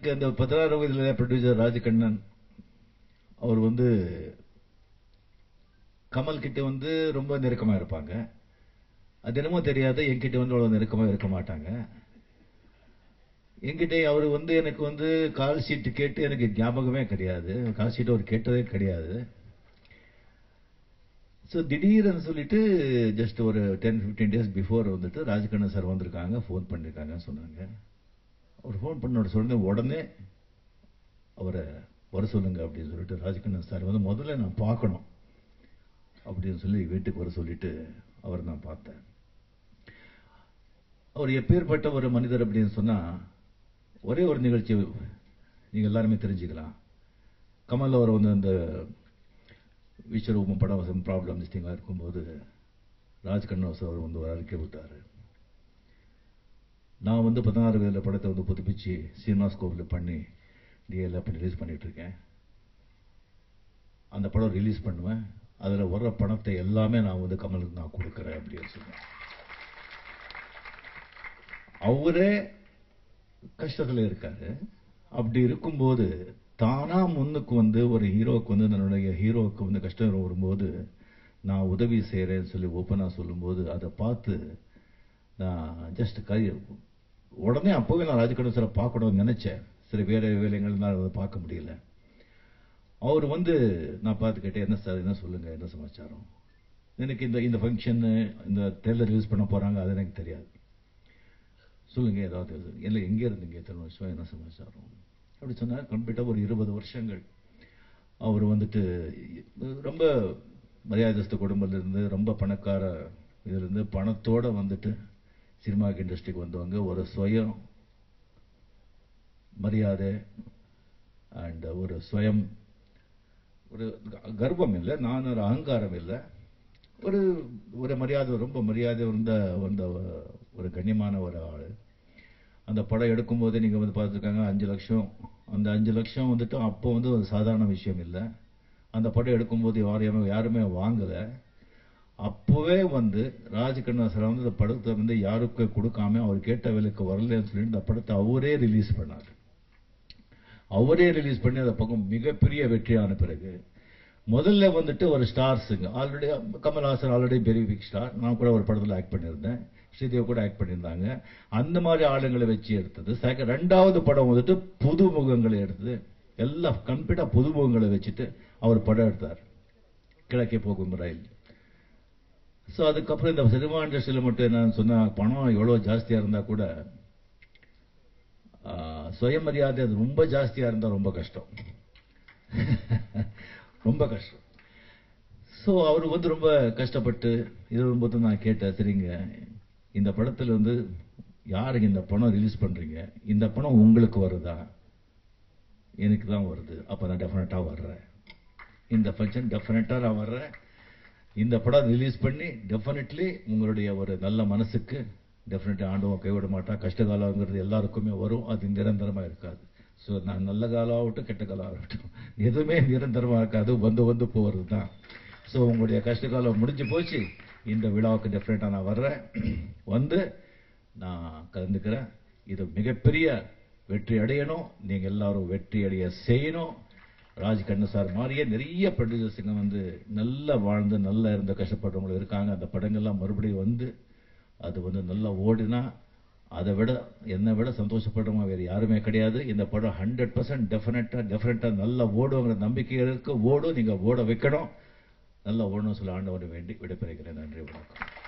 எனக்கு அந்த 16 வயதுல ப்ரொடியூசர் ராஜகண்ணன் அவர் வந்து கமல் கிட்ட வந்து ரொம்ப நெருக்கமா இருப்பாங்க. அது என்னமோ தெரியாது, என்கிட்ட வந்து அவ்வளவு நெருக்கமா இருக்க மாட்டாங்க. என்கிட்ட அவர் வந்து எனக்கு வந்து கால் ஷீட் கேட்டு எனக்கு ஞாபகமே கிடையாது. கால் ஷீட் அவர் கேட்டதே கிடையாது. ஸோ திடீர்னு சொல்லிட்டு ஜஸ்ட் ஒரு 10-15 டேஸ் பிஃபோர் வந்துட்டு ராஜகண்ணன் சார் வந்திருக்காங்க, ஃபோன் பண்ணிருக்காங்கன்னு சொன்னாங்க. அவர் ஃபோன் பண்ண சொன்ன உடனே அவரை வர சொல்லுங்க அப்படின்னு சொல்லிட்டு ராஜகண்ணன் சார் வந்து முதல்ல நான் பார்க்கணும் அப்படின்னு சொல்லி வீட்டுக்கு வர சொல்லிட்டு அவரை நான் பார்த்தேன். அவர் எப்பேற்பட்ட ஒரு மனிதர் அப்படின்னு சொன்னா, ஒரே ஒரு நிகழ்ச்சி நீங்க எல்லாருமே தெரிஞ்சுக்கலாம். கமல் அவர் வந்து அந்த விஸ்வரூபம் படம் ப்ராப்ளம் திங்காக இருக்கும்போது ராஜ்கண்ணன் அவர் வந்து ஒரு அறிக்கை விட்டாரு. நான் வந்து 16 வயதுல படத்தை வந்து புதுப்பிச்சு சினிமாஸ்கோப்ல பண்ணி டிஎல்ல பண்ணி ரிலீஸ் பண்ணிட்டு இருக்கேன். அந்த படம் ரிலீஸ் பண்ணுவேன், அதுல வர்ற பணத்தை எல்லாமே நான் வந்து கமலுக்கு நான் கொடுக்கறேன் அப்படின்னு சொன்னேன். அவரே கஷ்டத்துல இருக்காரு. அப்படி இருக்கும்போது தானா முன்னுக்கு வந்து ஒரு ஹீரோக்கு வந்து தன்னுடைய ஹீரோவுக்கு வந்து கஷ்டம் வரும்போது நான் உதவி செய்யறேன்னு சொல்லி ஓப்பனா சொல்லும்போது அதை பார்த்து நான் ஜஸ்ட் உடனே அப்பவே நான் ராஜகண்ணன் சாரை பார்க்கணும்னு நினைச்சேன். சரி, வேற வேலைகள் அதை பார்க்க முடியல. அவர் வந்து நான் பார்த்து கேட்டேன், என்ன சார் என்ன சொல்லுங்க, என்ன சமாச்சாரம்? எனக்கு இந்த ஃபங்க்ஷன் இந்த ட்ரெய்லர் ரிலீஸ் பண்ண போறாங்க, அது எனக்கு தெரியாது, சொல்லுங்க ஏதாவது இல்லை, எங்கே இருந்தீங்க, எத்தனை வருஷம், என்ன சமாச்சாரம் அப்படி சொன்னார். கம்ப்ளீட்டாக ஒரு 20 வருஷங்கள் அவர் வந்துட்டு ரொம்ப மரியாதைஸ்த குடும்பத்திலிருந்து ரொம்ப பணக்கார இதிலிருந்து பணத்தோட வந்துட்டு சினிமா இண்டஸ்ட்ரிக்கு வந்தவங்க. ஒரு சுயம் மரியாதை அண்ட் ஒரு சுயம் ஒரு கர்வம் இல்லை, நான் ஒரு அகங்காரம் இல்லை, ஒரு மரியாதை, ரொம்ப மரியாதை வந்த ஒரு கண்ணியமான ஒரு ஆள். அந்த படம் எடுக்கும் போதே நீங்க வந்து பார்த்துருக்காங்க 5 லட்சம். அந்த 5 லட்சம் வந்துட்டு அப்போ வந்து ஒரு சாதாரண விஷயம் இல்லை. அந்த படம் எடுக்கும்போது யாருமே வாங்கல. அப்பவே வந்து ராஜகண்ணன் சார் வந்து இந்த படத்தை வந்து யாருக்கு கொடுக்காம அவர் கேட்ட விலைக்கு வரலன்னு சொல்லி இந்த படத்தை அவரே ரிலீஸ் பண்ணார். அவரே ரிலீஸ் பண்ணி அந்த பக்கம் மிகப்பெரிய வெற்றியான பிறகு முதல்ல வந்துட்டு ஒரு ஸ்டார்ஸுங்க ஆல்ரெடி கமல்ஹாசன் ஆல்ரெடி பெரிய பிக் ஸ்டார். நான் கூட ஒரு படத்தில் ஆக்ட் பண்ணியிருந்தேன், ஸ்ரீதேவி கூட ஆக்ட் பண்ணியிருந்தாங்க. அந்த மாதிரி ஆளுங்களை வச்சு எடுத்தது. ரெண்டாவது படம் வந்துட்டு புது முகங்களை எடுத்தது, எல்லாம் கம்ப்ளீட்டா புது முகங்களை வச்சுட்டு அவர் படம் எடுத்தார், கிழக்கே போகும் ரயில். ஸோ அதுக்கப்புறம் இந்த சினிமா இண்டஸ்ட்ரியில் மட்டும் என்னன்னு சொன்னா, பணம் எவ்வளவு ஜாஸ்தியா இருந்தா கூட சுயமரியாதை அது ரொம்ப ஜாஸ்தியா இருந்தா ரொம்ப கஷ்டம், ரொம்ப கஷ்டம். ஸோ அவர் வந்து ரொம்ப கஷ்டப்பட்டு இது நான் கேட்டேன், சரிங்க இந்த படத்தில் வந்து யாருக்கு இந்த பணம் ரிலீஸ் பண்றீங்க, இந்த பணம் உங்களுக்கு வருதா? எனக்கு தான் வருது. அப்ப நான் டெஃபினட்டா வர்றேன், இந்த ஃபங்க்ஷன் டெஃபினட்டா நான் வர்றேன். இந்த படம் ரிலீஸ் பண்ணி டெஃபினெட்லி உங்களுடைய ஒரு நல்ல மனசுக்கு டெஃபினட்டா ஆண்டவன் கைவிட மாட்டா. கஷ்டகாலங்கிறது எல்லாருக்குமே வரும், அது நிரந்தரமா இருக்காது. ஸோ நான் நல்ல காலம் ஆகட்டும் கெட்ட காலம் ஆகட்டும் எதுவுமே நிரந்தரமா இருக்காது, வந்து போறது தான். ஸோ உங்களுடைய கஷ்டகாலம் முடிஞ்சு போச்சு, இந்த விழாவுக்கு டெஃபினட்டா நான் வர்றேன், வந்து நான் கலந்துக்கிறேன். இது மிகப்பெரிய வெற்றி அடையணும், நீங்க எல்லாரும் வெற்றி அடைய செய்யணும். ராஜ்கண்ணன் சார் மாதிரியே நிறைய ப்ரொடியூசர்ஸுங்க வந்து நல்லா வாழ்ந்து நல்லா இருந்த கஷ்டப்படுறவங்க இருக்காங்க. அந்த படங்கள்லாம் மறுபடியும் வந்து அது வந்து நல்லா ஓடினா அதை விட என்னை விட சந்தோஷப்படுறவங்க வேறு யாருமே கிடையாது. இந்த படம் 100% டெஃபினட்டா நல்லா ஓடுங்கிற நம்பிக்கை இருக்கு. ஓடும், நீங்க ஓட வைக்கணும், நல்லா ஓடணும் சொல்ல ஆண்டவனை வேண்டி விடைபெறுகிறேன். நன்றி, வணக்கம்.